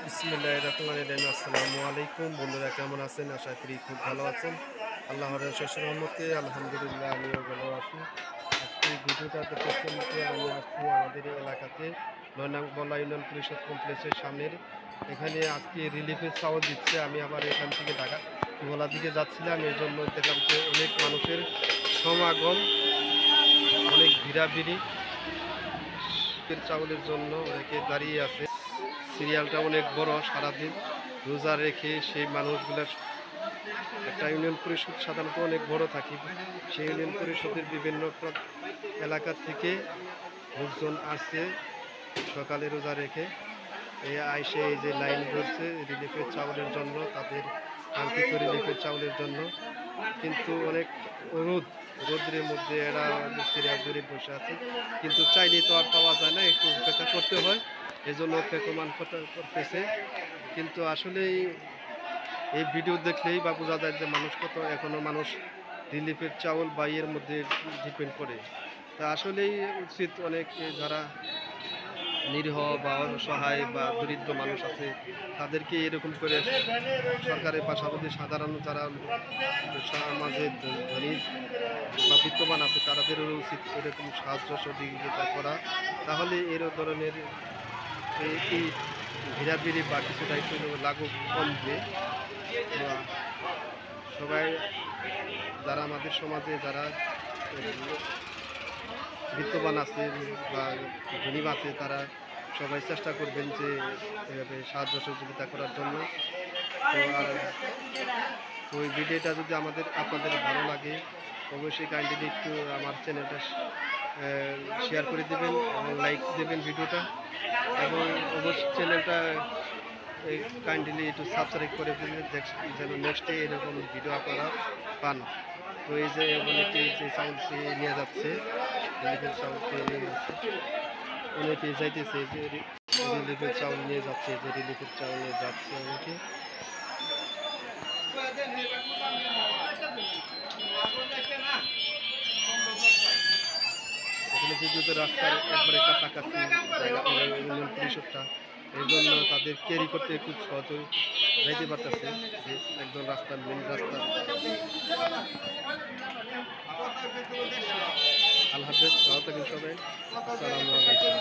বিসমিল্লাহির রহমানির রহিম। আসসালামু আলাইকুম বন্ধুরা, কেমন আছেন? আশা করি খুব ভালো আছেন। আল্লাহর অশেষ রহমতে আলহামদুলিল্লাহ আমিও ভালো আছি। আজকে ভিডিওটা দেখতেছেন যে আমি আসছি আমাদের এলাকাতে ৯ নং বলা ইউনিয়ন পরিষদ কমপ্লেক্সের সামনের এখানে আজকে রিলিফের চাউল দিচ্ছে। আমি আবার এখান থেকে ঢাকা ভোলা দিকে যাচ্ছিলাম, এর জন্য দেখলাম যে অনেক মানুষের সমাগম, অনেক ভিড়াভিড়ি চাউলের জন্য অনেকে দাঁড়িয়ে আছে। সিরিয়ালটা অনেক বড়, সারাদিন রোজা রেখে সেই মানুষগুলোর একটা ইউনিয়ন পরিষদ সাধারণত অনেক বড় থাকে। সেই ইউনিয়ন পরিষদের বিভিন্ন এলাকা থেকে লোকজন আসছে সকালে রোজা রেখে আইসে এই যে লাইন ধরছে রিলিফের চাউলের জন্য, তাদের কাঙ্ক্ষিত রিলিফের চাউলের জন্য। কিন্তু অনেক রোদ্রের মধ্যে এরা সিরিয়াল ধরে বসে আছে, কিন্তু চাইলে তো আর পাওয়া যায় না, একটু অপেক্ষা করতে হয়। এই জন্য অপেক্ষমান করতেছে। কিন্তু আসলে এই ভিডিও দেখলেই বা বোঝা যায় যে মানুষ কত এখনও মানুষ রিলিফের চাউল বা ইয়ের মধ্যে ডিপেন্ড করে। তা আসলেই উচিত অনেক যারা নিরীহ বা অসহায় বা দরিদ্র মানুষ আছে তাদেরকে এরকম করে সরকারের পাশাপাশি সাধারণ যারা সমাজে ধনী বা বিত্তমান আছে তাদেরও উচিত এরকম সাহায্য সহযোগিতা করা। তাহলে এর ধরনের এই ভিড়াভিড়ি বা কিছুটা একটু লাগু কমবে। সবাই যারা আমাদের সমাজে যারা বিত্তবান আছে বা ধনী আছে তারা সবাই চেষ্টা করবেন যে এভাবে সাহায্য সহযোগিতা করার জন্য। তো আর ওই ভিডিওটা যদি আপনাদের ভালো লাগে অবশ্যই কাইন্ডলি একটু আমার চ্যানেলটা শেয়ার করে দেবেন এবং লাইক দেবেন ভিডিওটা, এবং অবশ্যই চ্যানেলটা কাইন্ডলি একটু সাবস্ক্রাইব করে দেবেন যেন নেক্সটে এরকম ভিডিও আপনারা পান। তো এই যে অনেকে যে চাউলটি নিয়ে যাচ্ছে, রিলিফের চাউলটি নিয়ে যাচ্ছে, অনেকে যাইতেছে যে রিলিফের চাউল নিয়ে যাচ্ছে, যে রিলিফের চাউল নিয়ে যাচ্ছে অনেকে। এখানে যেহেতু রাস্তার একবারে কাছাকাছি ইউনিয়ন পরিষদটা, এই জন্য তাদের ক্যারি করতে খুব সহজে যাইতে পারতেছে, যে একদম রাস্তার মেন রাস্তা। আল্লাহ হাফেজ, ভালো থাকেন সবাই। আসসালামু আলাইকুম।